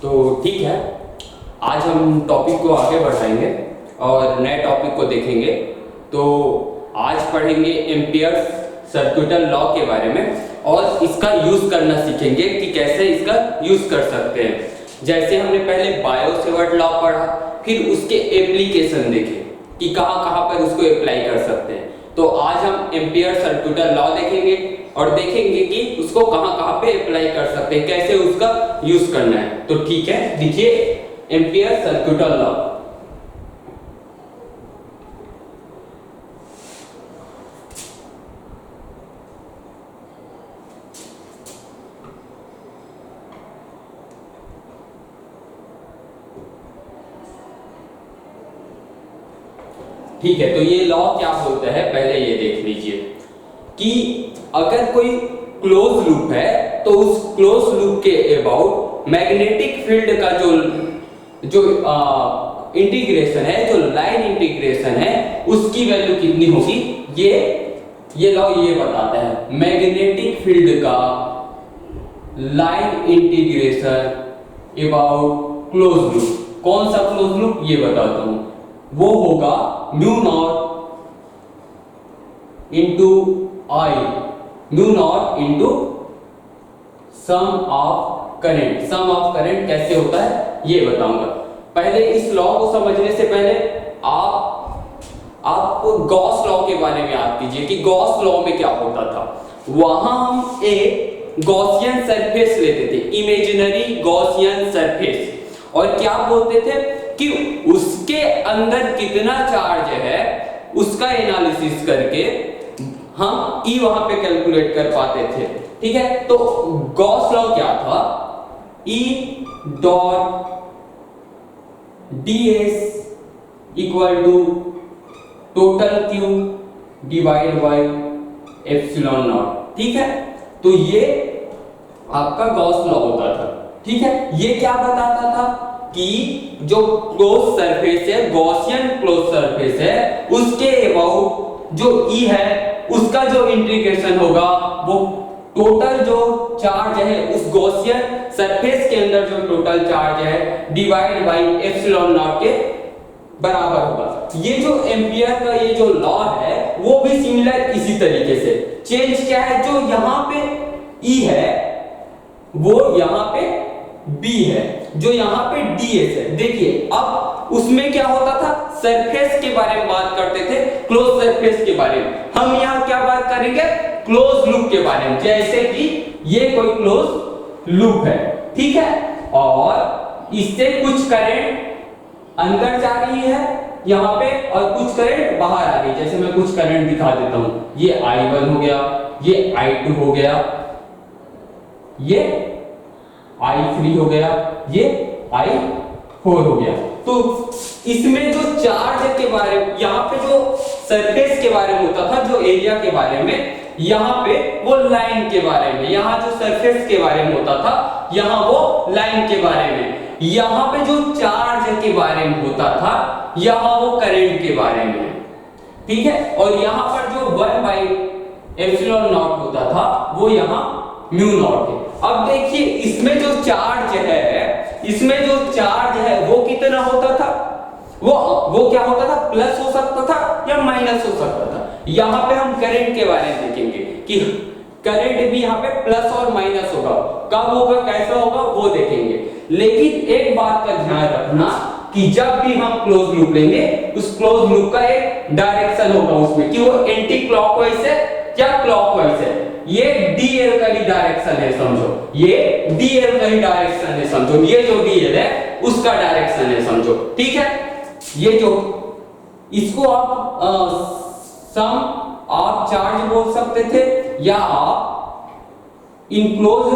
तो ठीक है, आज हम टॉपिक को आगे बढ़ाएंगे और नए टॉपिक को देखेंगे। तो आज पढ़ेंगे एम्पियर सर्किटल लॉ के बारे में और इसका यूज करना सीखेंगे कि कैसे इसका यूज कर सकते हैं। जैसे हमने पहले बायो सेवर्ट लॉ पढ़ा, फिर उसके एप्लीकेशन देखे कि कहाँ कहाँ पर उसको अप्लाई कर सकते हैं। तो आज हम एम्पियर सर्किटल लॉ देखेंगे और देखेंगे कि उसको कहाँ कहाँ पे अप्लाई कर सकते हैं, कैसे उसका यूज करना है। तो ठीक है, देखिए एम्पियर सर्किटल लॉ। ठीक है, तो ये लॉ क्या बोलता है पहले ये देख लीजिए कि अगर कोई क्लोज लूप है तो उस क्लोज लूप के अबाउट मैग्नेटिक फील्ड का जो इंटीग्रेशन है, जो लाइन इंटीग्रेशन है, उसकी वैल्यू कितनी होगी। ये लॉ ये बताता है मैग्नेटिक फील्ड का line integration about close loop. कौन सा क्लोज लूप ये बताता हूं, वो होगा mu naught into I, mu naught into sum of current. Sum of current कैसे होता है ये बताऊंगा। पहले इस लॉ को समझने से पहले आप गॉस लॉ के बारे में याद कीजिए कि गॉस लॉ में क्या होता था। वहां हम एक गॉसियन सरफेस लेते थे, इमेजिनरी गॉसियन सरफेस, और क्या बोलते थे कि उसके अंदर कितना चार्ज है उसका एनालिसिस करके हम ई वहां पे कैलकुलेट कर पाते थे। ठीक है, तो गॉस लॉ क्या था, E dot ds equal to total Q divide by epsilon naught. ठीक है, तो ये आपका गॉस लॉ होता था। ठीक है, ये क्या बताता था कि जो क्लोज सरफेस है, गॉसियन क्लोज सरफेस है, उसके अबाउट जो ई है उसका जो इंटीग्रेशन होगा वो टोटल जो चार्ज है उस गॉसियन सरफेस के अंदर जो टोटल चार्ज है डिवाइड बाय एप्सिलॉन नॉट के बराबर होगा। ये जो एम्पियर का ये जो लॉ है वो भी सिमिलर इसी तरीके से। चेंज क्या है, जो यहां पे ई है वो यहां पे बी है, जो यहाँ पे ds है। देखिए अब उसमें क्या होता था, सरफेस के बारे में बात करते थे, क्लोज सरफेस के बारे में। हम यहाँ क्या बात करेंगे, क्लोज लूप के बारे में। जैसे कि ये कोई क्लोज लूप है, ठीक है, और इससे कुछ करंट अंदर जा रही है यहाँ पे और कुछ करंट बाहर आ रही है। जैसे मैं कुछ करंट दिखा देता हूं, ये I1 हो गया, ये I2 हो गया, ये I3 हो गया, ये I4 हो गया। तो इसमें जो चार्ज के बारे में, यहाँ पे जो सरफेस के बारे में होता था, जो एरिया के बारे में, यहाँ पे वो लाइन के बारे में, यहाँ जो सरफेस के बारे में होता था, यहाँ वो लाइन के बारे में, यहाँ पे जो चार्ज के बारे में होता था, यहाँ वो करंट के बारे में। ठीक है, और यहाँ पर जो 1 बाई एप्सिलॉन नॉट होता था वो यहाँ म्यू नॉट है। अब देखिए इसमें जो चार्ज है, इसमें जो चार्ज है वो कितना होता था, वो क्या होता था, प्लस हो सकता था या माइनस हो सकता था। यहाँ पे हम करंट के बारे में देखेंगे कि करंट भी यहाँ पे प्लस और माइनस होगा, कब होगा, कैसा होगा, वो देखेंगे। लेकिन एक बात का ध्यान रखना कि जब भी हम क्लोज लूप लेंगे उस क्लोज लूप का एक डायरेक्शन होगा उसमें, कि वो एंटी क्लॉकवाइज है या क्लॉकवाइज है। ये dl का ही डायरेक्शन है समझो, ये dl का ही डायरेक्शन है समझो, ये जो dl है उसका डायरेक्शन है समझो। ठीक है, ये जो इसको आप सम ऑफ चार्ज बोल सकते थे या आप इनक्लोज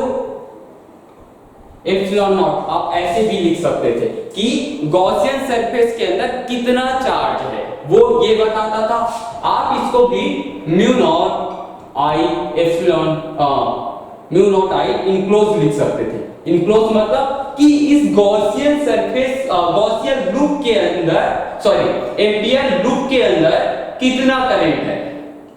एप्सिलॉन नॉट आप ऐसे भी लिख सकते थे कि गॉसियन सरफेस के अंदर कितना चार्ज है वो ये बताता था। आप इसको भी म्यू नॉट आई एप्सिलॉन म्यू नॉट आई इनक्लोज लिख सकते थे। इनक्लोज मतलब कि इस गॉसियन सरफेस, गॉसियन लूप के अंदर, सॉरी एम्पियर लूप के अंदर कितना करंट है,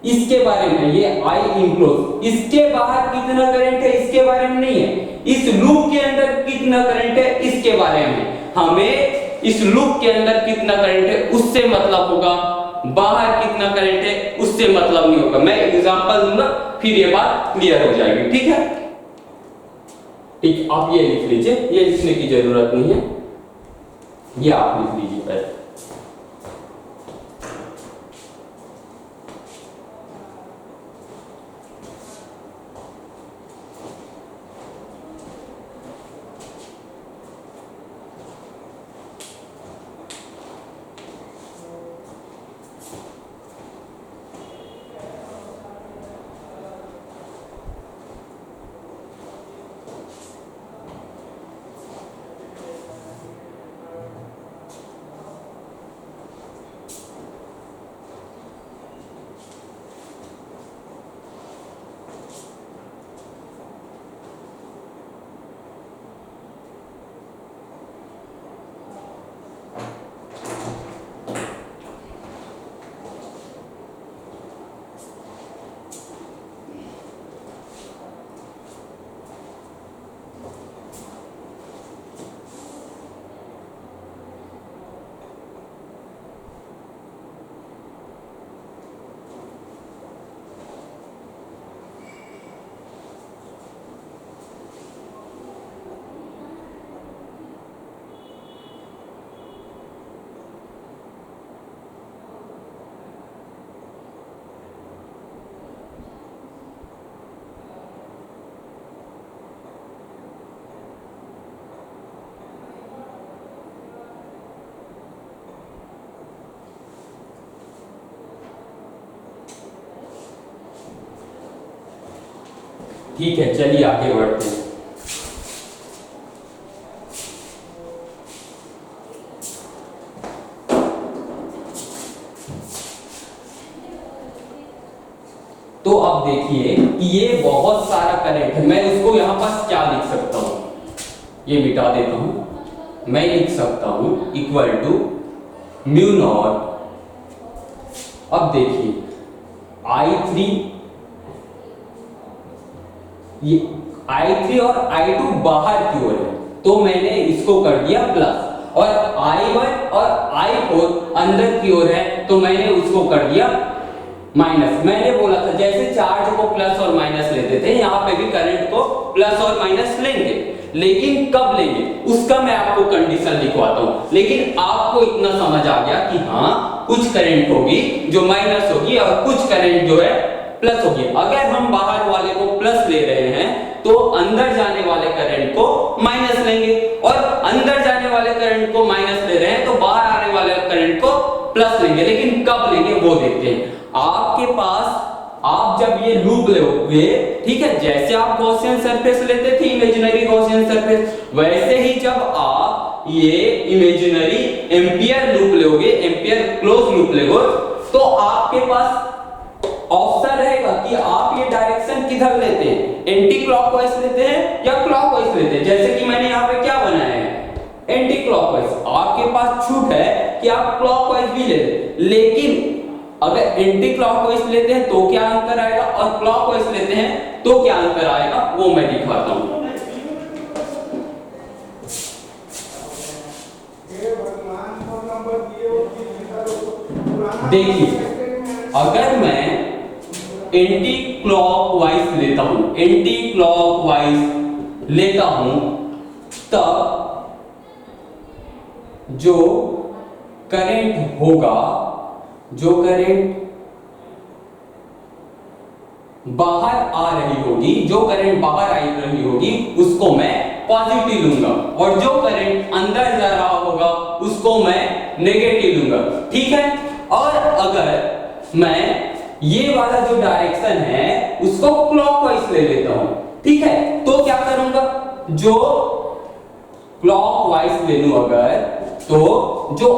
इसके बारे में, ये आई इंक्लोज, इसके बाहर कितना करंट है इसके बारे में नहीं है, इस लूप के अंदर कितना करंट है इसके बारे में। हमें इस लूप के अंदर कितना करंट है उससे मतलब होगा, बाहर कितना करंट है उससे मतलब नहीं होगा। मैं एग्जांपल दूंगा फिर ये बात क्लियर हो जाएगी, ठीक है। ठीक, आप ये लिख लीजिए, ये लिखने की जरूरत नहीं है, ये आप लिख लीजिए पहले। ठीक है, चलिए आगे बढ़ते हैं। तो अब देखिए कि ये बहुत सारा करंट है, मैं उसको यहां पर क्या लिख सकता हूं, ये मिटा देता हूं। मैं लिख सकता हूं इक्वल टू म्यू नॉट, अब देखिए I3, ये I3 और I2 बाहर की ओर है तो मैंने इसको कर दिया प्लस, और I1 और I4 अंदर की ओर है तो मैंने उसको कर दिया माइनस। मैंने बोला था जैसे चार्ज को प्लस और माइनस लेते थे, यहाँ पे भी करंट को प्लस और माइनस लेंगे, लेकिन कब लेंगे उसका मैं आपको कंडीशन लिखवाता हूँ। लेकिन आपको इतना समझ आ गया कि हाँ कुछ करंट होगी जो माइनस होगी और कुछ करंट जो है प्लस होगी। अगर हम बाहर वाले को प्लस ले रहे हैं तो अंदर जाने वाले करंट को माइनस लेंगे, और अंदर जाने वाले करंट को माइनस ले रहे हैं तो बाहर आने वाले करंट को प्लस लेंगे। लेकिन कब लेंगे वो देखते हैं। आपके पास आप जब ये लूप लोगे, ठीक है, जैसे आप गॉसियन सरफेस लेते थे इमेजिनरी गॉसियन सरफेस, वैसे ही जब आप ये इमेजिनरी एम्पियर लूप लोगे, एम्पियर क्लोज लूप लोगे, तो आपके पास ऑप्शन रहेगा कि आप ये डायरेक्शन किधर लेते हैं, एंटी क्लॉकवाइज लेते हैं या क्लॉकवाइज लेते हैं। जैसे कि मैंने यहाँ पे क्या बनाया है, एंटी क्लॉकवाइज। आपके पास छूट है कि आप क्लॉकवाइज भी ले लें, लेकिन अगर एंटी क्लॉकवाइज लेते हैं तो क्या अंतर आएगा और क्लॉकवाइज लेते हैं तो क्या अंतर आएगा वो मैं दिखाता हूं। देखिए अगर मैं एंटी क्लॉकवाइज लेता हूं, एंटी क्लॉकवाइज लेता हूं तब जो करंट होगा, जो करंट बाहर आ रही होगी, जो करंट बाहर आ रही होगी उसको मैं पॉजिटिव लूंगा, और जो करंट अंदर जा रहा होगा उसको मैं नेगेटिव लूंगा, ठीक है। और अगर मैं ये वाला जो डायरेक्शन है उसको क्लॉकवाइज ले लेता हूं, ठीक है, तो क्या करूंगा, जो क्लॉकवाइज ले लूं अगर, तो जो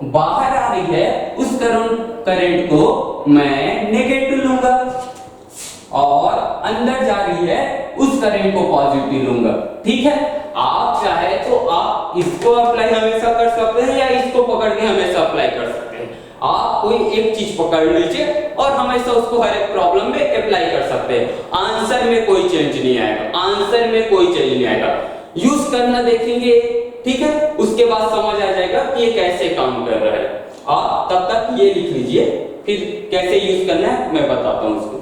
बाहर आ रही है उस करंट को मैं नेगेटिव लूंगा, और अंदर जा रही है उस करंट को पॉजिटिव लूंगा, ठीक है। आप चाहे तो आप इसको अप्लाई हमेशा कर सकते हैं या इसको पकड़ के हमेशा अप्लाई कर सकते हैं। आप कोई एक चीज पकड़ लीजिए और हमेशा उसको हर एक प्रॉब्लम में अप्लाई कर सकते हैं। आंसर में कोई चेंज नहीं आएगा, आंसर में कोई चेंज नहीं आएगा। यूज करना देखेंगे, ठीक है, उसके बाद समझ आ जाएगा कि ये कैसे काम कर रहा है। आप तब तक ये लिख लीजिए, फिर कैसे यूज करना है मैं बताता हूं उसको।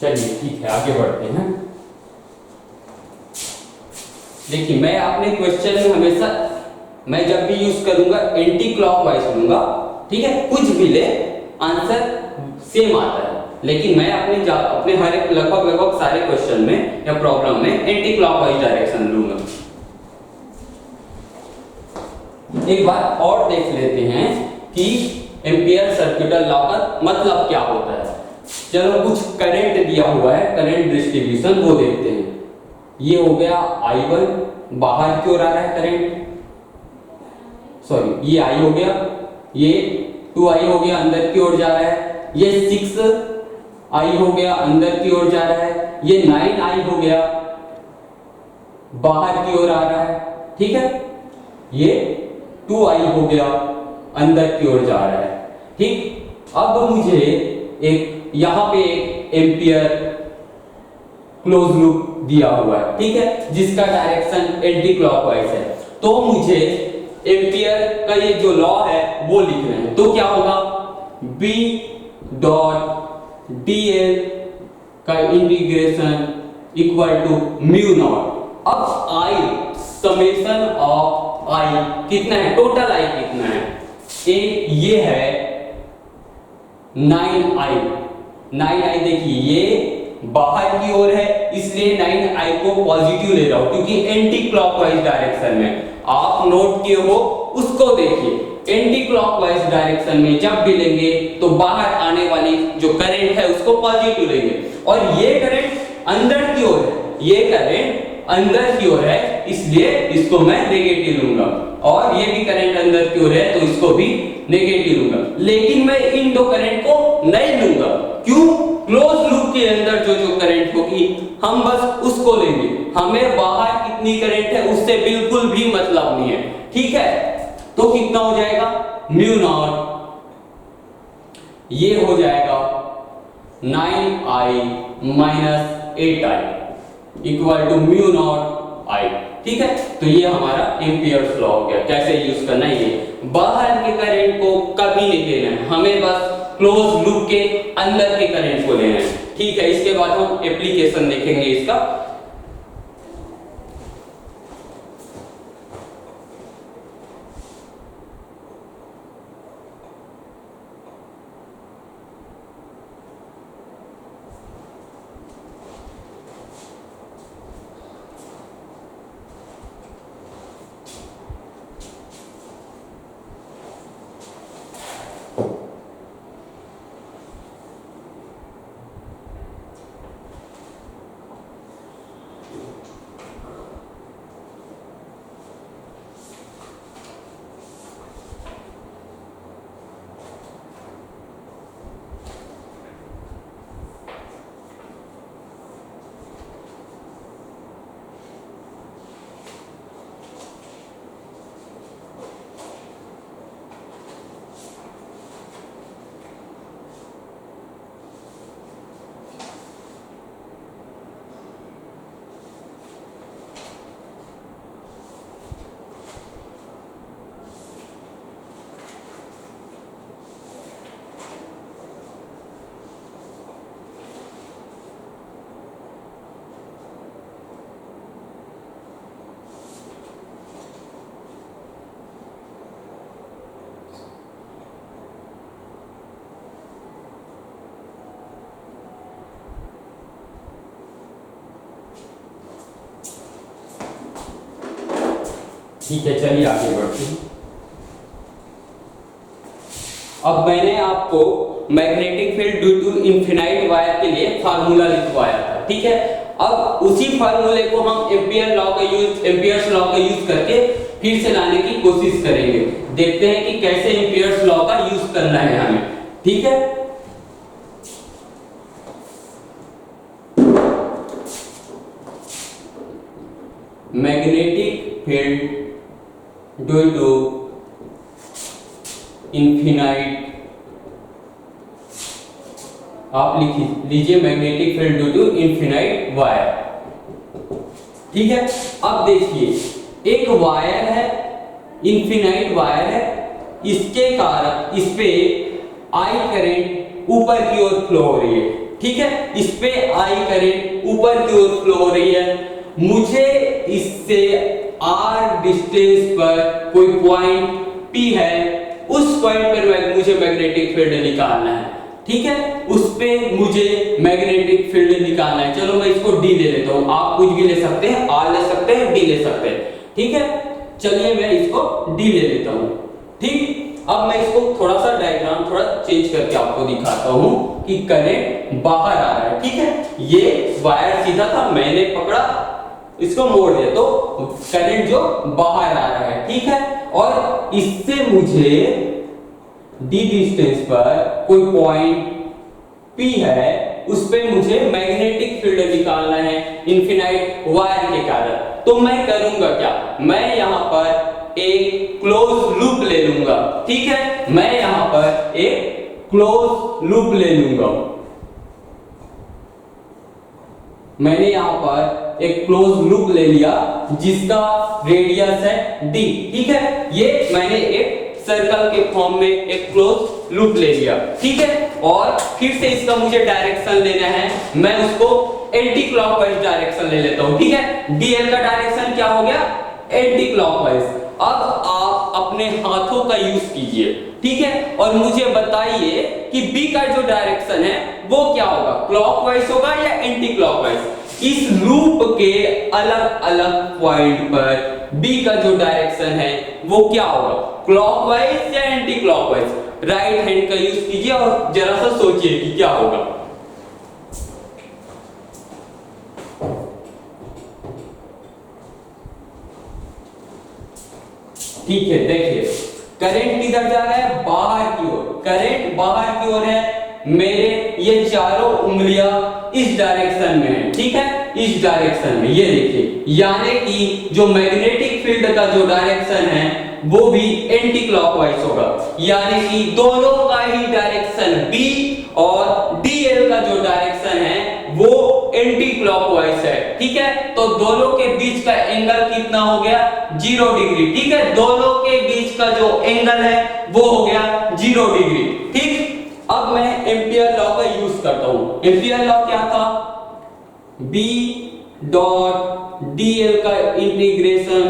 चलिए ठीक है, आगे बढ़ते हैं। देखिए मैं अपने क्वेश्चन में हमेशा, मैं जब भी यूज करूंगा एंटी क्लॉकवाइज लूंगा, ठीक है, कुछ भी ले आंसर सेम आता है, लेकिन मैं अपने हर एक लगभग सारे क्वेश्चन में या प्रॉब्लम में एंटी क्लॉकवाइज डायरेक्शन लूंगा। एक बार और देख लेते हैं कि एम्पियर सर्किटल लॉ का मतलब क्या होता है। चलो कुछ करंट दिया हुआ है, करंट डिस्ट्रीब्यूशन वो देखते हैं। ये हो गया I1, बाहर की ओर आ रहा है करंट, सॉरी ये I हो गया, ये 2I हो गया, अंदर की ओर जा रहा है। ये 6I हो गया, अंदर की ओर जा रहा है। ये 9I हो गया, बाहर की ओर आ रहा है, ठीक है। ये 2I हो गया, अंदर की ओर जा रहा है, ठीक। अब मुझे एक यहां पे एक एम्पियर क्लोज लूप दिया हुआ है, ठीक है, जिसका डायरेक्शन एंटी क्लॉकवाइज है। तो मुझे एम्पियर का ये जो लॉ है वो लिखना है। तो क्या होगा, B डॉट dl का integration equal to mu naught. अब I समेशन ऑफ I कितना है, टोटल I कितना है, ये है 9I देखिए ये बाहर की ओर है, इसलिए 9I को पॉजिटिव ले रहा हूं क्योंकि एंटी क्लॉकवाइज डायरेक्शन में। आप नोट किए हो उसको देखिए, एंटी क्लॉकवाइज डायरेक्शन में जब भी लेंगे तो बाहर आने वाली जो करंट है उसको पॉजिटिव लेंगे, और ये करंट अंदर की ओर है, ये करंट अंदर की ओर है, इसलिए इसको मैं नेगेटिव लूंगा, और ये भी करंट अंदर की ओर है तो इसको भी नेगेटिव लूंगा। लेकिन मैं इन दो करंट को नहीं लूंगा, क्यों, क्लोज लूप के अंदर जो जो करंट होगी हम बस उसको लेंगे, हमें बाहर कितनी करंट है उससे बिल्कुल भी मतलब नहीं है, ठीक है। तो कितना हो जाएगा, म्यू नॉट, ये हो जाएगा 9I minus 8I equal to mu naught I, ठीक है। तो ये हमारा एम्पियर्स लॉ हो गया। कैसे यूज करना है, ये बाहर के करंट को कभी नहीं लेना है, हमें बस क्लोज लूप के अंदर के करंट को लेना है, ठीक है। इसके बाद हम एप्लीकेशन देखेंगे इसका। ठीक है, चलिए आगे बढ़ते हैं। अब मैंने आपको magnetic field due to infinite wire के लिए फार्मूला लिखवाया था, ठीक है। अब उसी फार्मूले को हम एम्पियर्स लॉ का यूज करके फिर से लाने की कोशिश करेंगे। देखते हैं कि कैसे एम्पियर्स लॉ का यूज करना है हमें, ठीक है। Magnetic field due to infinite, आप लिख लीजिए magnetic field due to infinite wire, ठीक है। अब देखिए एक वायर है, इनफिनाइट वायर है, इसके कारण इस पे आई करंट ऊपर की ओर फ्लो हो रही है, ठीक है। इस पे आई करंट ऊपर की ओर फ्लो हो रही है। मुझे इससे r डिस्टेंस पर कोई पॉइंट P है, उस पॉइंट पर मुझे मैग्नेटिक फील्ड निकालना है, ठीक है। उस पे मुझे मैग्नेटिक फील्ड निकालना है। चलो मैं इसको D ले लेता हूं, आप कुछ भी ले सकते हैं, R ले सकते हैं, D ले सकते हैं, ठीक है। चलिए मैं इसको D ले लेता हूं, ठीक। अब मैं इसको थोड़ा सा डायग्राम थोड़ा चेंज करके आपको दिखाता हूं कि करंट बाहर आ रहा है, ठीक है। ये वायर सीधा था, मैंने पकड़ा, इसको मोड़ दिया तो करंट जो बाहर आ रहा है, ठीक है। और इससे मुझे d डिस्टेंस पर कोई पॉइंट P है, उस पे मुझे मैग्नेटिक फील्ड निकालना है इनफिनाइट वायर के कारण। तो मैं करूंगा क्या, मैं यहां पर एक क्लोज लूप ले लूंगा, ठीक है। मैं यहां पर एक क्लोज लूप ले लूंगा। मैंने यहां पर एक क्लोज लूप ले लिया जिसका रेडियस है d, ठीक है। ये मैंने एक सर्कल के फॉर्म में एक क्लोज लूप ले लिया, ठीक है। और फिर से इसका मुझे डायरेक्शन लेना है, मैं उसको एंटी क्लॉकवाइज डायरेक्शन ले लेता हूं, ठीक है। dl का डायरेक्शन क्या हो गया, एंटी क्लॉकवाइज। अब आप अपने हाथों का यूज कीजिए, ठीक है। और मुझे बताइए कि b का जो डायरेक्शन है वो क्या होगा, क्लॉकवाइज होगा या एंटी क्लॉकवाइज। इस लूप के अलग अलग पॉइंट पर b का जो डायरेक्शन है वो क्या होगा, क्लॉकवाइज या एंटी क्लॉकवाइज। राइट हैंड का यूज कीजिए और जरा सा सोचिए कि क्या होगा। ठीक है, देखिए करंट किधर जा रहा है, बाहर की ओर। करंट बाहर की ओर है, मेरे ये चारों उंगलियां इस डायरेक्शन में है, ठीक है, इस डायरेक्शन में। ये देखिए, यानी कि जो मैग्नेटिक फील्ड का जो डायरेक्शन है वो भी एंटी क्लॉकवाइज होगा, यानी कि दोनों का ही डायरेक्शन b और dl का जो डायरेक्शन है वो एंटी क्लॉकवाइज है, ठीक है। तो दोनों के बीच का एंगल कितना हो गया, 0 डिग्री, ठीक है। दोनों के बीच का जो एंगल है वो हो गया 0 डिग्री, ठीक। अब मैं एम्पियर लॉ का यूज करता हूं। एम्पियर लॉ क्या था, b डॉट dl का integration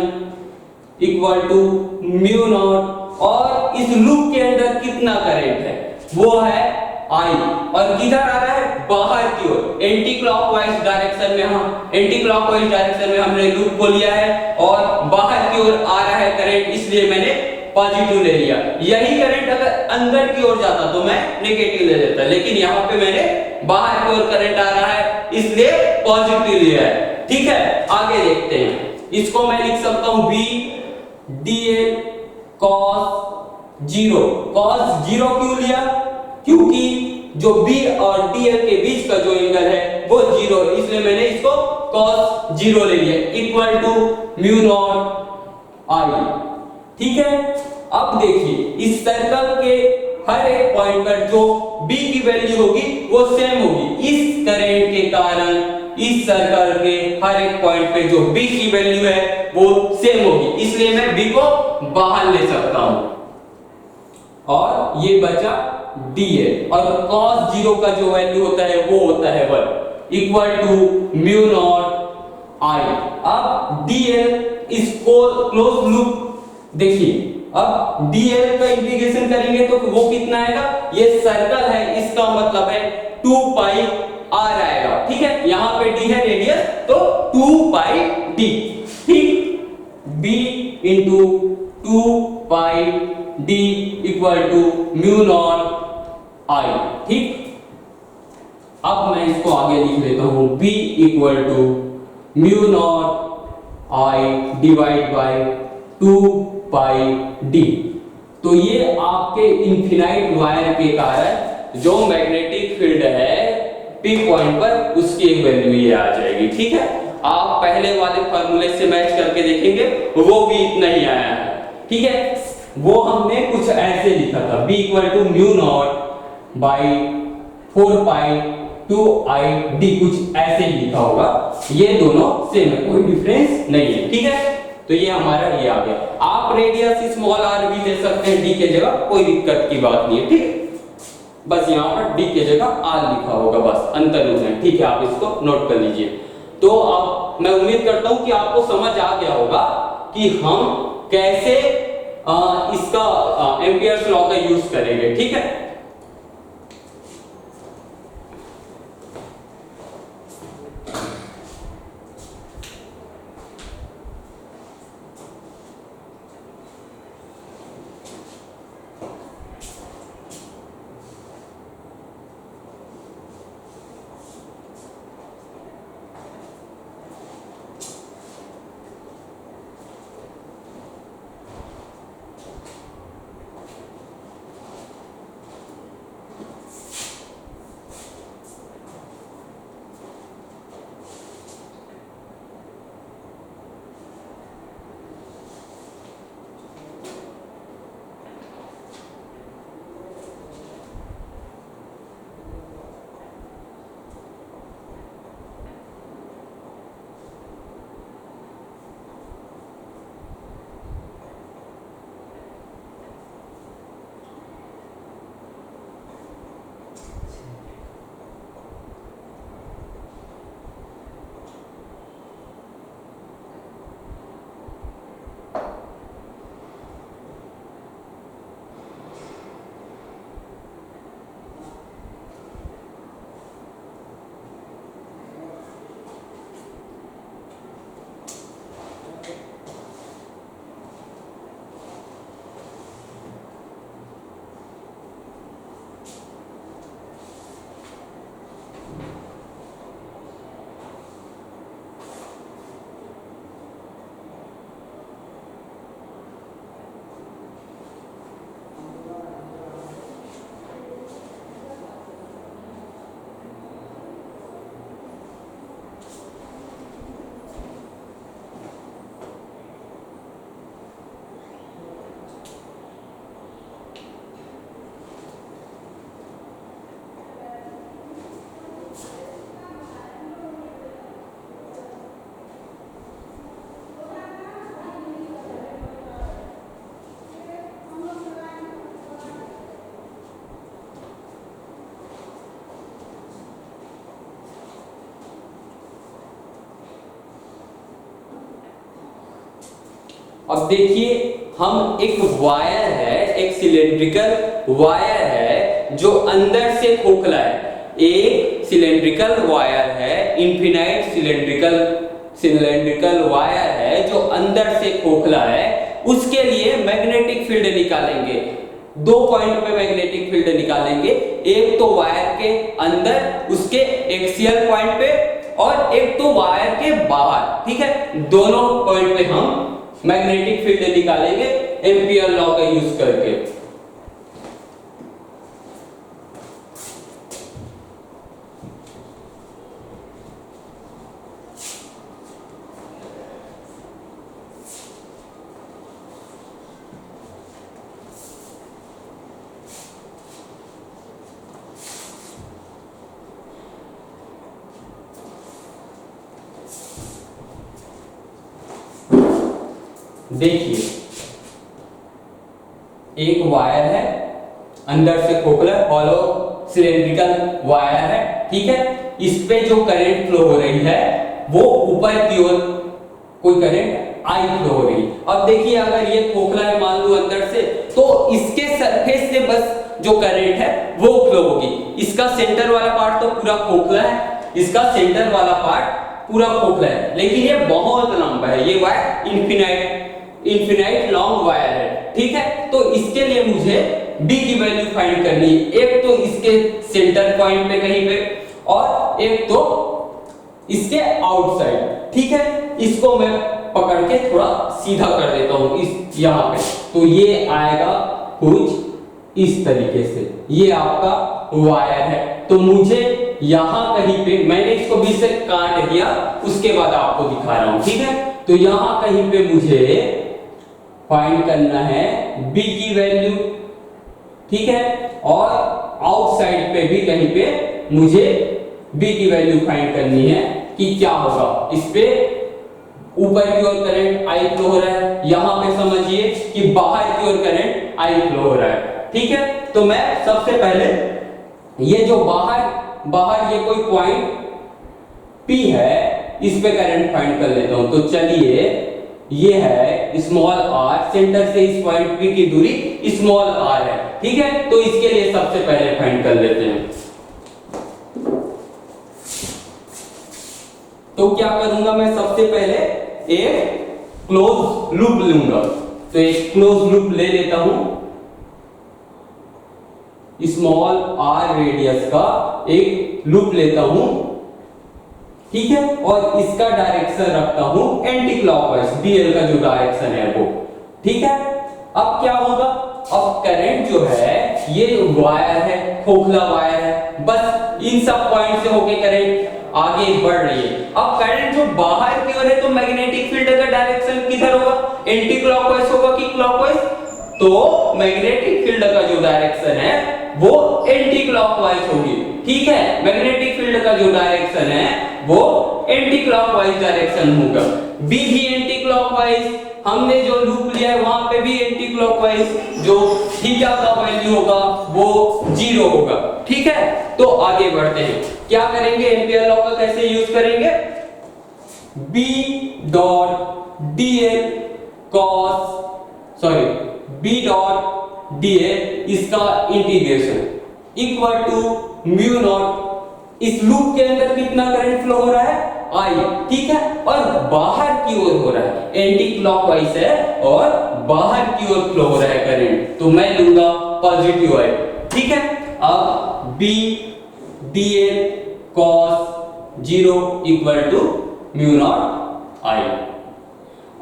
equal to mu naught, और इस लूप के अंदर कितना करंट है वो है I, और किधर आ रहा है, बाहर की ओर। एंटी क्लॉकवाइज डायरेक्शन में हमने लूप को लिया है और बाहर की ओर आ रहा है करंट, इसलिए मैंने पॉजिटिव ले लिया। यही करंट अगर अंदर की ओर जाता तो मैं नेगेटिव ले लेता, लेकिन यहाँ पे मैंने बाहर की ओर करंट आ रहा है इसलिए पॉजिटिव लिया है, ठीक है। आगे देखते हैं, इसको मैं लिख सकता हूं b dl cos 0। cos 0 क्यों लिया, क्योंकि जो b और dl के बीच का जो एंगल है वो 0 है, इसलिए मैंने इसको cos 0 ले लिया equal to mu naught I, ठीक है। अब देखिए इस सर्कल के हर एक पॉइंट पर जो b की वैल्यू होगी वो सेम होगी। इस करंट के कारण इस सर्कल के हर एक पॉइंट पे जो b की वैल्यू है वो सेम होगी, इसलिए मैं b को बाहर ले सकता हूं और ये बचा dl। और cos 0 का जो वैल्यू होता है वो होता है 1 equal to mu naught I। अब dl इसको क्लोज लूप, देखिए अब dl का इंटीग्रेशन करेंगे तो वो कितना आएगा, ये सर्कल है इसका मतलब है 2 पाई r आएगा, ठीक है। यहाँ पे d है रेडियस तो 2 पाई d, ठीक। b into equal to mu naught I. ठीक, अब मैं इसको आगे लिख लेता हूं, B equal to mu naught I divide by 2 pi D. तो ये आपके इनफिनाइट वायर के कारण जो मैग्नेटिक फील्ड है P पॉइंट पर, उसकी एक वैल्यू ये आ जाएगी। ठीक है, आप पहले वाले फार्मूले से मैच करके देखेंगे, वो भी इतना ही आया है। ठीक है, वो हमने कुछ ऐसे लिखा था, B equal to mu naught by 4 pi 2 I D, कुछ ऐसे ही लिखा होगा। ये दोनों सेम है, कोई डिफरेंस नहीं है। ठीक है, तो ये हमारा ये आ गया। आप रेडियस स्मॉल आर भी ले सकते हैं डी के जगह, कोई दिक्कत की बात नहीं है। ठीक, बस यहाँ पर डी के जगह आर लिखा होगा, बस अंतर है। ठीक है, आप इसको नोट कर लीजिए। तो अब मैं उम्मीद करता हूं कि आपको समझ आ गया होगा कि हम कैसे इसका एम्पियर्स लॉ का यूज करेंगे। ठीक है, अब देखिए, हम एक वायर है, एक सिलेंड्रिकल वायर है जो अंदर से खोखला है। एक सिलेंड्रिकल वायर है, इनफिनाइट सिलेंड्रिकल वायर है जो अंदर से खोखला है। उसके लिए मैग्नेटिक फील्ड निकालेंगे। 2 पॉइंट पे मैग्नेटिक फील्ड निकालेंगे, एक तो वायर के अंदर उसके एक्सियल पॉइंट पे, और एक तो वायर के बाहर। ठीक है, दोनों पॉइंट पे हम मैग्नेटिक फील्ड निकालेंगे एम्पियर लॉ का यूज करके। देखिए, एक वायर है, अंदर से खोखला हॉलो सिलेंड्रिकल वायर है। ठीक है, इस पे जो करंट फ्लो हो रही है वो ऊपर की ओर कोई करंट आई फ्लो हो रही है। अब देखिए, अगर ये खोखला है मान लो अंदर से, तो इसके सरफेस से बस जो करंट है वो फ्लो होगी। इसका सेंटर वाला पार्ट तो पूरा खोखला है, इसका सेंटर वाला पार्ट पूरा खोखला है, लेकिन ये बहुत लंबा है। ये वायर इनफिनाइट लॉन्ग वायर है। ठीक है, तो इसके लिए मुझे b की वैल्यू फाइंड करनी है, एक तो इसके सेंटर पॉइंट पे कहीं पे और एक तो इसके आउटसाइड। ठीक है, इसको मैं पकड़ के थोड़ा सीधा कर देता हूं इस यहां पे, तो ये आएगा कुछ इस तरीके से, ये आपका वायर है। तो मुझे यहां कहीं पे, मैंने इसको बीच से काट दिया, उसके बाद आपको दिखा रहा हूं। ठीक है, तो यहां कहीं पे मुझे फाइंड करना है b की वैल्यू। ठीक है, और आउटसाइड पे भी कहीं पे मुझे b की वैल्यू फाइंड करनी है कि क्या होगा। इस पे ऊपर की ओर करंट I फ्लो हो रहा है, यहां पे समझिए कि बाहर की ओर करंट I फ्लो हो रहा है। ठीक है, तो मैं सबसे पहले ये जो बाहर ये कोई पॉइंट P है, इस पे करंट फाइंड कर लेता हूं। तो चलिए, ये है स्मॉल r, सेंटर से इस पॉइंट P की दूरी स्मॉल r है। ठीक है, तो इसके लिए सबसे पहले फाइंड कर लेते हैं। तो क्या करूंगा मैं, सबसे पहले एक क्लोज लूप लूंगा। तो एक क्लोज लूप ले लेता हूं, स्मॉल r रेडियस का एक लूप लेता हूं। ठीक है, और इसका डायरेक्शन रखता हूं एंटी क्लॉकवाइज, dl का जो डायरेक्शन है वो। ठीक है, अब क्या होगा, अब करंट जो है ये वायर है, खोखला वायर है, बस इन सब पॉइंट से होके करंट आगे बढ़ रही है। अब करंट जो बाहर की ओर है, तो मैग्नेटिक फील्ड का डायरेक्शन किधर होगा, एंटी क्लॉकवाइज होगा कि क्लॉकवाइज। तो मैग्नेटिक फील्ड का जो डायरेक्शन है वो एंटी क्लॉकवाइज होगी। ठीक है, मैग्नेटिक फील्ड का जो डायरेक्शन है वो एंटी क्लॉकवाइज डायरेक्शन होगा। बी भी एंटी क्लॉकवाइज, हमने जो लूप लिया है वहां पे भी एंटी क्लॉकवाइज, जो थीटा का वैल्यू होगा वो 0 होगा। ठीक है, तो आगे बढ़ते हैं, क्या करेंगे, एम्पियर लॉ का कैसे यूज करेंगे, B डॉट dl इसका integration equal to mu naught, इस लूप के अंदर कितना करंट फ्लो हो रहा है, I। ठीक है, और बाहर की ओर हो रहा है, एंटी क्लॉकवाइज है और बाहर की ओर फ्लो हो रहा है करंट, तो मैं लूंगा पॉजिटिव I। ठीक है, अब B dl cos 0 equal to mu naught I।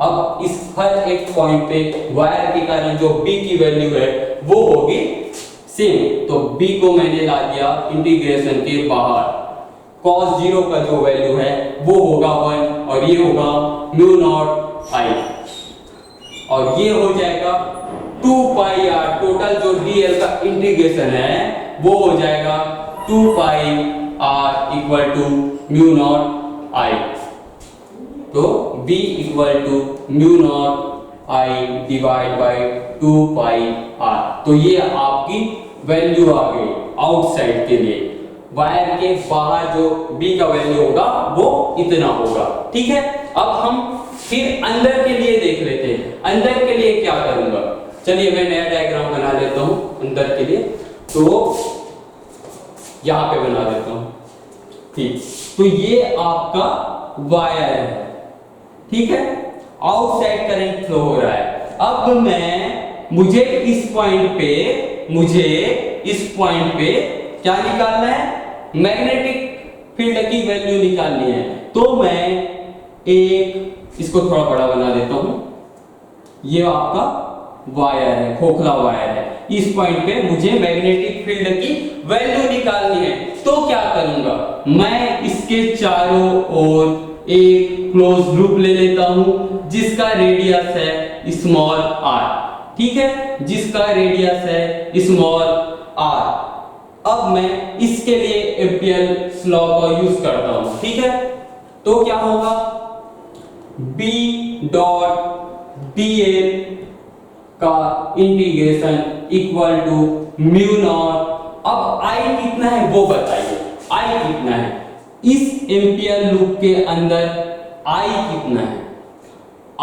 अब इस हर एक पॉइंट पे वायर के कारण जो B की वैल्यू है वो होगी सेम, तो B को मैंने ला दिया इंटीग्रेशन के बाहर, cos 0 का जो वैल्यू है वो होगा 1 और ये होगा म्यू नॉट I, और ये हो जाएगा 2 पाई r, टोटल जो dl का इंटीग्रेशन है वो हो जाएगा 2 pi r equal to mu naught I। तो B equal to mu naught I divide by 2 pi r। तो ये आपकी वैल्यू आ गई आउटसाइड के लिए, वायर के बाहर जो B का वैल्यू होगा वो इतना होगा। ठीक है, अब हम फिर अंदर के लिए देख लेते हैं, अंदर के लिए क्या करूंगा, चलिए मैं नया डायग्राम बना लेता हूं अंदर के लिए, तो यहां पे बना देता हूं। ठीक, तो ये आपका वायर है। ठीक है, आउटसाइड करंट फ्लो हो रहा है। अब मुझे इस पॉइंट पे क्या निकालना है, मैग्नेटिक फील्ड की वैल्यू निकालनी है। तो मैं इसको थोड़ा बड़ा बना देता हूं, ये आपका वायर है, खोखला वायर है, इस पॉइंट पे मुझे मैग्नेटिक फील्ड की वैल्यू निकालनी है। तो क्या करूंगा, मैं इसके चारों ओर एक क्लोज लूप ले लेता हूं जिसका रेडियस है स्मॉल r। ठीक है, जिसका रेडियस है स्मॉल r। अब मैं इसके लिए एम्पियर लॉ का यूज करता हूं। ठीक है, तो क्या होगा, B डॉट dl का integration equal to mu naught. अब I कितना है वो बताइए, I कितना है इस एम्पियर लूप के अंदर, I कितना है,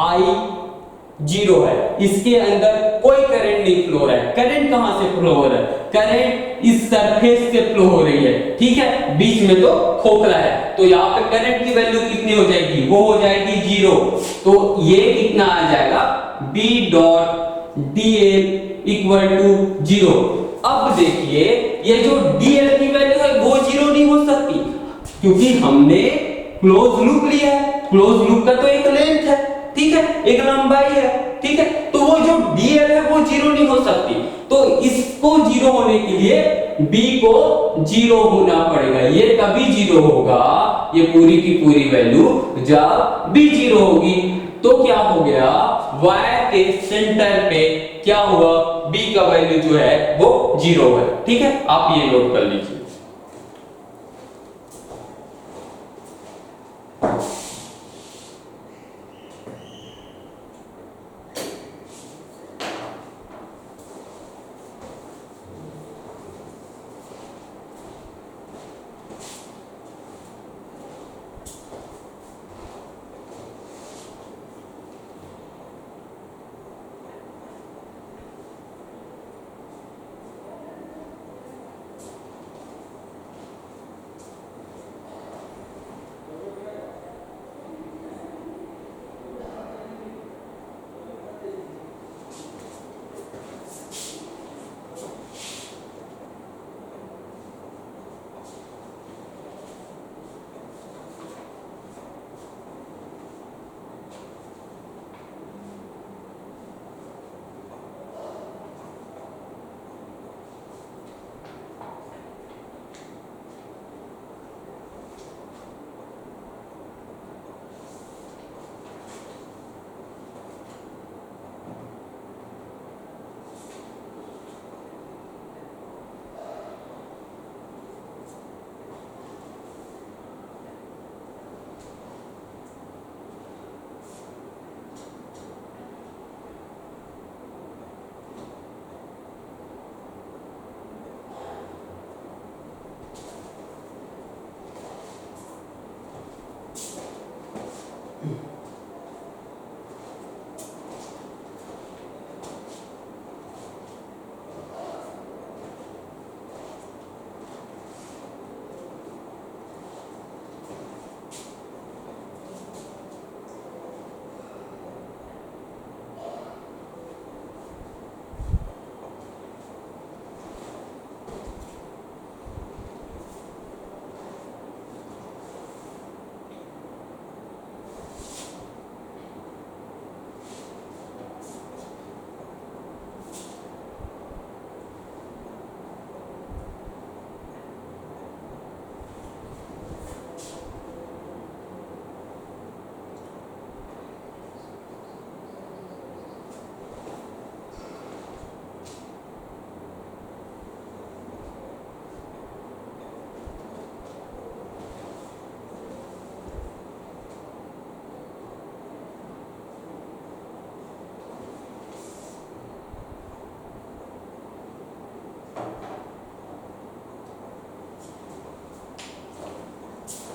I 0 है, इसके अंदर कोई करंट नहीं फ्लो हो रहा है। करंट कहां से फ्लो हो रहा है, करंट इस सरफेस से फ्लो हो रही है। ठीक है, बीच में तो खोखला है, तो यहाँ पे करंट की वैल्यू कितनी हो जाएगी, वो हो जाएगी 0। तो ये कितना आ जाएगा, B dot dl equal to 0। अब देखिए ये जो dl की वैल्यू है वो 0 नहीं हो सकती, क्योंकि हमने क्लोज लूप लिया है। क्लोज लूप का तो एक लेंथ है, ठीक है, एक लंबाई है, ठीक है, तो वो जो dl है वो 0 नहीं हो सकती। तो इसको 0 होने के लिए b को 0 होना पड़ेगा। ये तभी 0 होगा, ये पूरी की पूरी वैल्यू, जब b 0 होगी। तो क्या हो गया, वायर के सेंटर पे क्या हुआ, b का वैल्यू जो है वो 0 है। ठीक है, आप ये नोट कर लीजिए।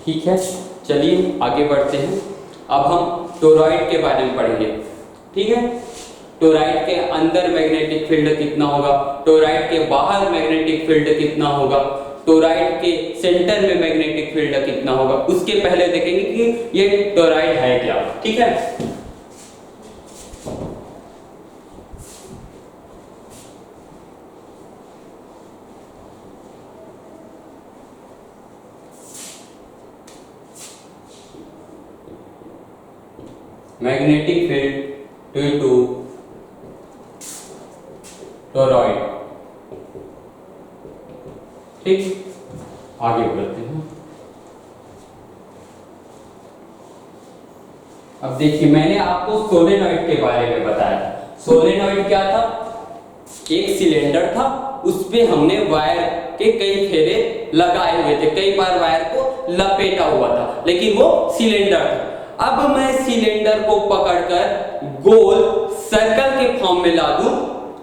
ठीक है, चलिए आगे बढ़ते हैं। अब हम टोरॉइड के बारे में पढ़ेंगे। ठीक है, टोरॉइड के अंदर मैग्नेटिक फील्ड कितना होगा, टोरॉइड के बाहर मैग्नेटिक फील्ड कितना होगा, टोरॉइड के सेंटर में मैग्नेटिक फील्ड कितना होगा। उसके पहले देखेंगे कि ये टोरॉइड है क्या। ठीक है, magnetic field due to toroid. ठीक, आगे बढ़ते हैं। अब देखिए, मैंने आपको सोलेनॉइड के बारे में बताया। सोलेनॉइड क्या था, एक सिलेंडर था, उस पे हमने वायर के कई फेरे लगाए हुए थे, कई बार वायर को लपेटा हुआ था, लेकिन वो सिलेंडर था। अब मैं सिलेंडर को पकड़कर गोल सर्कल के फॉर्म में ला दूं,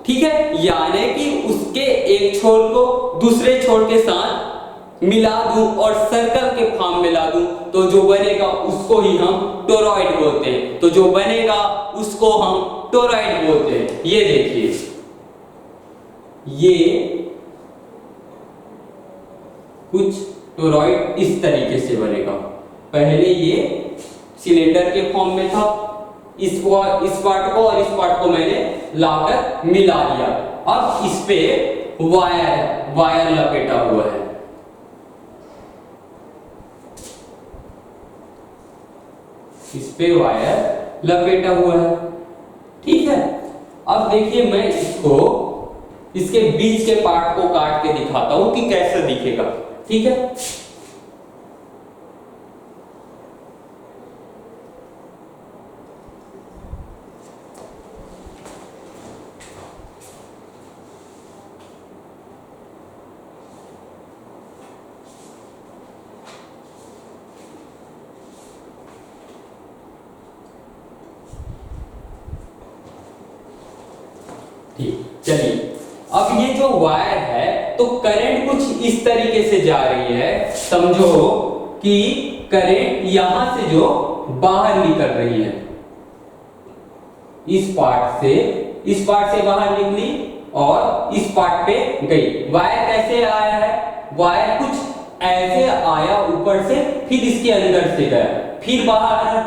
ठीक है, यानी कि उसके एक छोर को दूसरे छोर के साथ मिला दूं और सर्कल के फॉर्म में ला दूं, तो जो बनेगा उसको ही हम टोरॉइड बोलते हैं। तो जो बनेगा उसको हम टोरॉइड बोलते हैं। ये देखिए, ये कुछ टोरॉइड इस तरीके से बनेगा। पहले ये सिलेंडर के फॉर्म में था, इस पार्ट को और इस पार्ट को मैंने लाकर मिला दिया। अब इस पे वायर लपेटा हुआ है। इस पे वायर लपेटा हुआ है, ठीक है। अब देखिए मैं इसके बीच के पार्ट को काट के दिखाता हूं कि कैसे दिखेगा, ठीक है। चलिए, अब ये जो वायर है तो करंट कुछ इस तरीके से जा रही है, समझो कि करंट यहां से जो बाहर निकल रही है, इस पार्ट से बाहर निकली और इस पार्ट पे गई। वायर कैसे आया है? वायर कुछ ऐसे आया ऊपर से, फिर इसके अंदर से गया, फिर बाहर आया,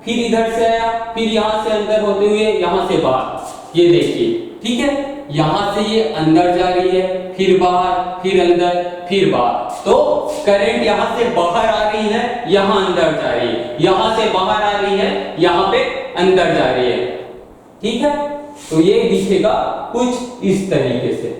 फिर इधर से आया, फिर यहां से अंदर होते हुए यहां से बाहर। ये देखिए, ठीक है। यहां से ये अंदर जा रही है, फिर बाहर, फिर अंदर, फिर बाहर। तो करंट यहां से बाहर आ रही है, यहां अंदर जा रही है, यहां से बाहर आ रही है, यहां पे अंदर जा रही है, ठीक है। तो ये दिखेगा कुछ इस तरीके से।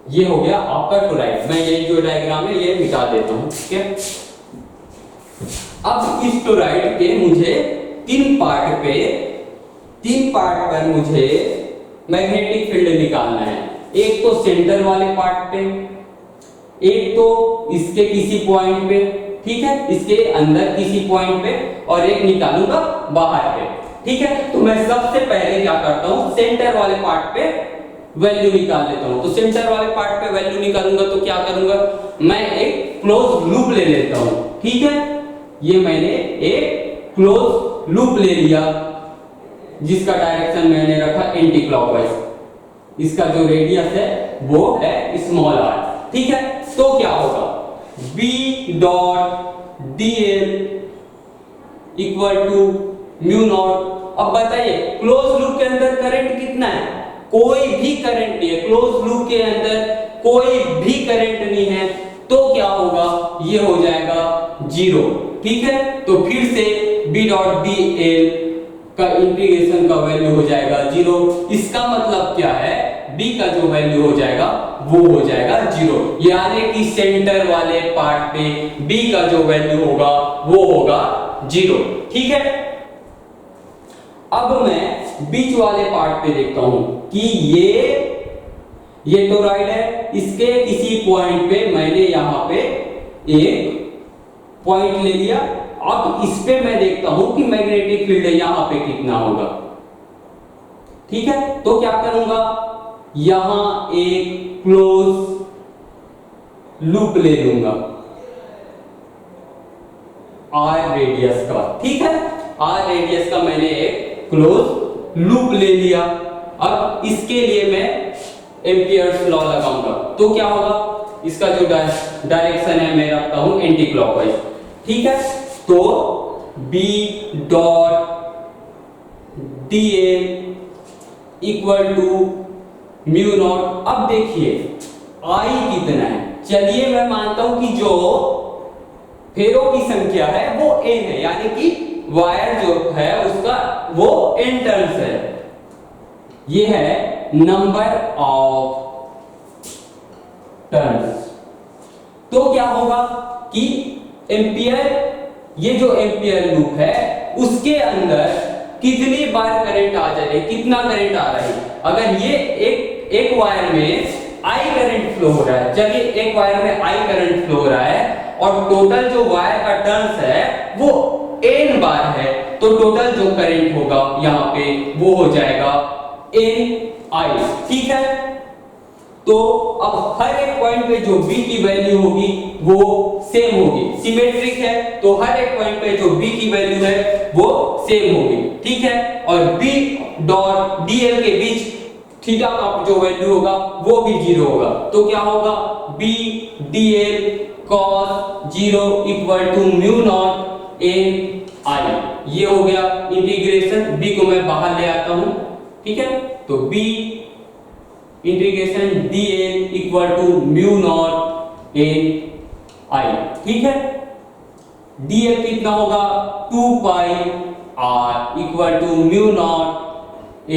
ये हो गया आपका टोराइड। मैं ये जो डायग्राम है ये मिटा देता हूं, ठीक है। अब इस टोराइड के मुझे तीन पार्ट पर मुझे मैग्नेटिक फील्ड निकालना है। एक तो सेंटर वाले पार्ट पे, एक तो इसके किसी पॉइंट पे, ठीक है, इसके अंदर किसी पॉइंट पे, और एक निकालूंगा बाहर पे, ठीक है। तो मैं सबसे पहले क्या करता हूं, सेंटर वाले पार्ट पे वैल्यू निकाल लेता हूं। तो सेंटर वाले पार्ट पे वैल्यू निकालूंगा तो क्या करूंगा, मैं एक क्लोज लूप ले लेता हूं, ठीक है। ये मैंने एक क्लोज लूप ले लिया जिसका डायरेक्शन मैंने रखा एंटी क्लॉकवाइज। इसका जो रेडियस है वो है स्मॉल r, ठीक है। तो क्या होगा, B dot dl equal to mu naught. अब बताइए क्लोज लूप के अंदर करंट कितना है? कोई भी करंट नहीं है, क्लोज लूप के अंदर कोई भी करंट नहीं है। तो क्या होगा, ये हो जाएगा 0, ठीक है। तो फिर से B डॉट dl का इंटीग्रेशन का वैल्यू हो जाएगा 0। इसका मतलब क्या है, B का जो वैल्यू हो जाएगा वो हो जाएगा 0, यानी कि सेंटर वाले पार्ट पे B का जो वैल्यू होगा वो होगा 0, ठीक है। अब मैं बीच वाले पार्ट पे देखता हूं कि ये टोराइड है, इसके किसी पॉइंट पे मैंने यहां पे एक पॉइंट ले लिया। अब इस पे मैं देखता हूं कि मैग्नेटिक फील्ड यहां पे कितना होगा, ठीक है। तो क्या करूंगा, यहां एक क्लोज लूप ले लूंगा r रेडियस का, ठीक है। r रेडियस का मैंने एक क्लोज लूप ले लिया। अब इसके लिए मैं एम्पियर्स लॉ लगाऊंगा। तो क्या होगा, इसका जो डायरेक्शन है मैं रखता हूं एंटी क्लॉकवाइज, ठीक है। तो B dot dl equal to mu naught. अब देखिए I कितना है, चलिए मैं मानता हूं कि जो फेरों की संख्या है वो n है, यानी कि वायर जो है उसका वो n टर्न्स है। ये है नंबर ऑफ टर्न्स। तो क्या होगा कि एम्पियर, ये जो एम्पियर लूप है उसके अंदर कितनी बार करंट आ जा रही है, कितना करंट आ रहा है। अगर ये एक वायर में I करंट फ्लो हो रहा है, चलिए एक वायर में I करंट फ्लो हो रहा है और टोटल जो वायर का टर्न्स है वो n बार है, तो टोटल जो करंट होगा यहाँ पे वो हो जाएगा n I, ठीक है। तो अब हर एक पॉइंट पे जो b की वैल्यू होगी वो सेम होगी, सिमेट्रिक है तो हर एक पॉइंट पे जो b की वैल्यू है वो सेम होगी, ठीक है। और b डॉट dl के बीच थीटा का जो वैल्यू होगा वो भी 0 होगा, तो क्या होगा b dl cos 0 equal to mu naught n i। ये हो गया इंटीग्रेशन, b को मैं बाहर ले आता हूं, ठीक है। तो b integration dl equal to mu naught n i, ठीक है। dl कितना होगा 2 pi r equal to mu naught n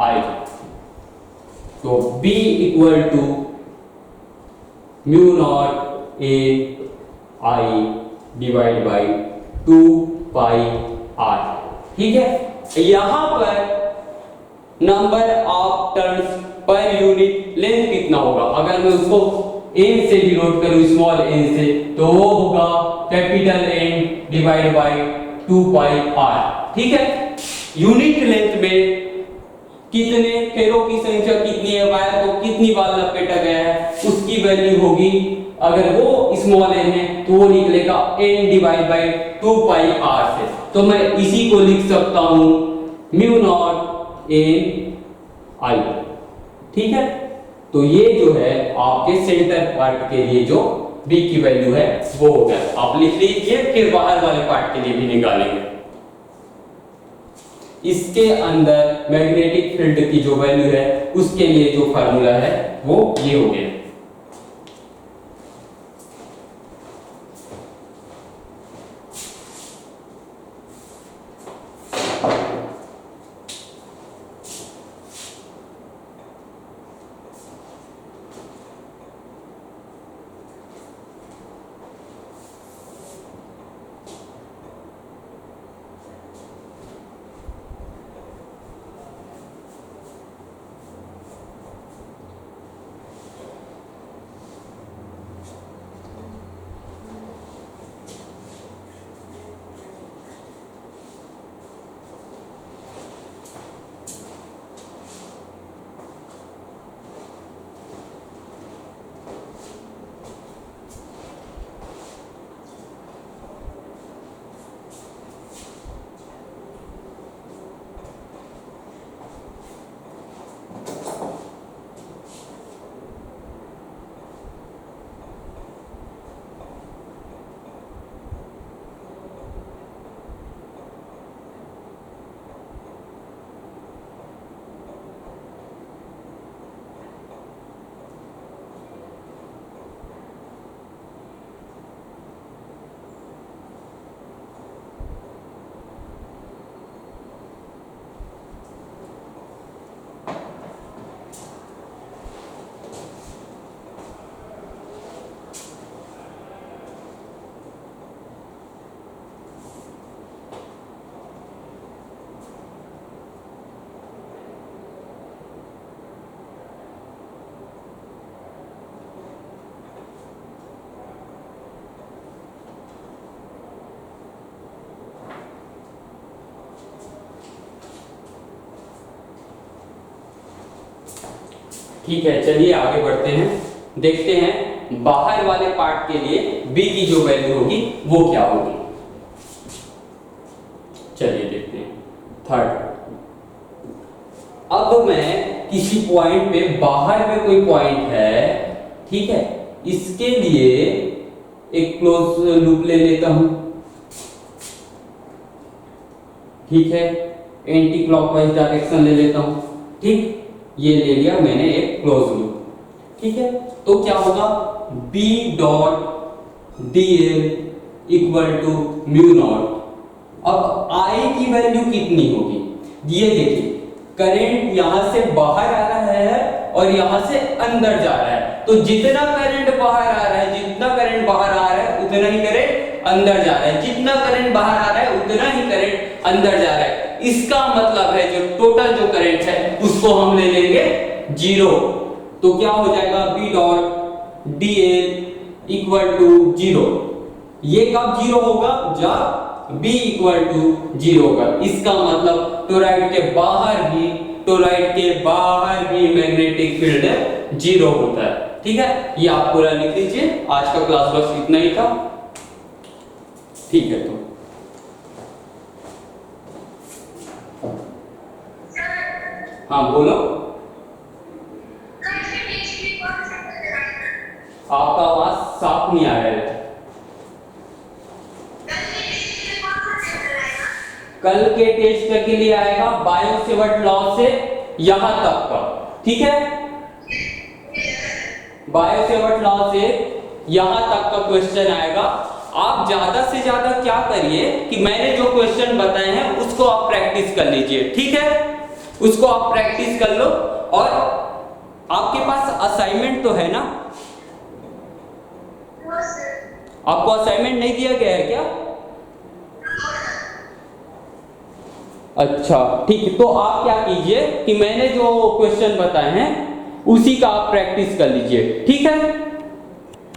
i। तो b equal to mu naught n i divide by 2 pi r, ठीक है। यहां पर number of turns per unit length कितना होगा, अगर मैं उसको n से डिनोट करूं, स्मॉल n से, तो वो होगा capital N divide by 2 pi r, ठीक है। यूनिट लेंथ में कितने फेरों की संख्या कितनी है, वायर को कितनी बार लपेटा गया है, उसकी वैल्यू होगी, अगर वो स्मॉल n है तो वो निकलेगा n divide by 2 pi r से। तो मैं इसी को लिख सकता हूं म्यू नॉट n i, ठीक है। तो ये जो है आपके सेंटर पार्ट के लिए जो b की वैल्यू है वो हो गया, आप लिख लीजिए, फिर बाहर वाले पार्ट के लिए भी निकालेंगे। इसके अंदर मैग्नेटिक फील्ड की जो वैल्यू है उसके लिए जो फार्मूला है वो ये हो गया। ठीक है, चलिए आगे बढ़ते हैं, देखते हैं बाहर वाले पार्ट के लिए b की जो वैल्यू होगी वो क्या होगी। चलिए देखते हैं थर्ड। अब मैं किसी पॉइंट पे, बाहर में कोई पॉइंट है, ठीक है, इसके लिए एक क्लोज लूप ले लेता हूं, ठीक है, एंटी क्लॉकवाइज डायरेक्शन ले लेता हूं, ठीक, ये ले लिया मैंने एक क्लोज लूप, ठीक है। तो क्या होगा b dot dl equal to mu naught. अब I की वैल्यू कितनी होगी, ये देखिए, करंट यहां से बाहर आ रहा है और यहां से अंदर जा रहा है, तो जितना करंट बाहर आ रहा है, जितना करंट बाहर आ रहा है उतना ही करंट अंदर जा रहा है, जितना करंट बाहर आ रहा है उतना ही करंट अंदर जा रहा है। इसका मतलब है जो टोटल जो करंट है उसको हम ले लेंगे 0। तो क्या हो जाएगा b dot dl equal to 0। ये कब 0 होगा, जब b इक्वल टू 0 होगा। इसका मतलब टोरॉइड के बाहर भी मैग्नेटिक फील्ड 0 होता है। ठीक है, ये आप पूरा लिख लीजिए। आज का क्लास बस इतना ही था। ठीक है, तो हाँ बोलो। आपका आवाज साफ नहीं आ रहा है। कल के टेस्ट के लिए आएगा बायो सेवर्ट लॉ से यहां तक का। ठीक है, बायो सेवर्ट लॉ से यहां तक का क्वेश्चन आएगा। आप ज्यादा से ज्यादा क्या करिए कि मैंने जो क्वेश्चन बताए हैं उसको आप प्रैक्टिस कर लीजिए। ठीक है, उसको आप प्रैक्टिस कर लो। और आपके पास असाइनमेंट तो है ना? आपको असाइनमेंट नहीं दिया गया है क्या? अच्छा ठीक है, तो आप क्या कीजिए कि मैंने जो क्वेश्चन बताए हैं उसी का आप प्रैक्टिस कर लीजिए। ठीक है।